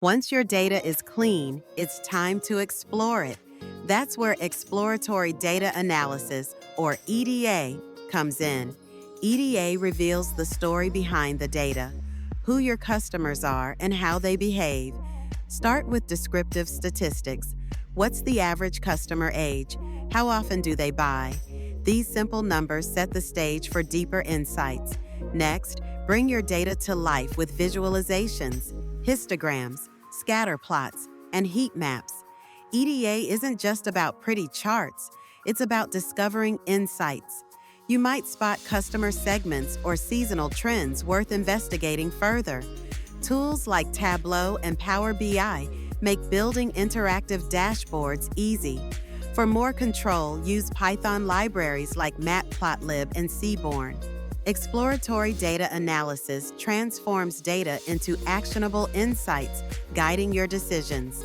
Once your data is clean, it's time to explore it. That's where exploratory data analysis, or EDA, comes in. EDA reveals the story behind the data, who your customers are, and how they behave. Start with descriptive statistics. What's the average customer age? How often do they buy? These simple numbers set the stage for deeper insights. Next, bring your data to life with visualizations, histograms, scatter plots, and heat maps. EDA isn't just about pretty charts, it's about discovering insights. You might spot customer segments or seasonal trends worth investigating further. Tools like Tableau and Power BI make building interactive dashboards easy. For more control, use Python libraries like matplotlib and seaborn. Exploratory data analysis transforms data into actionable insights, guiding your decisions.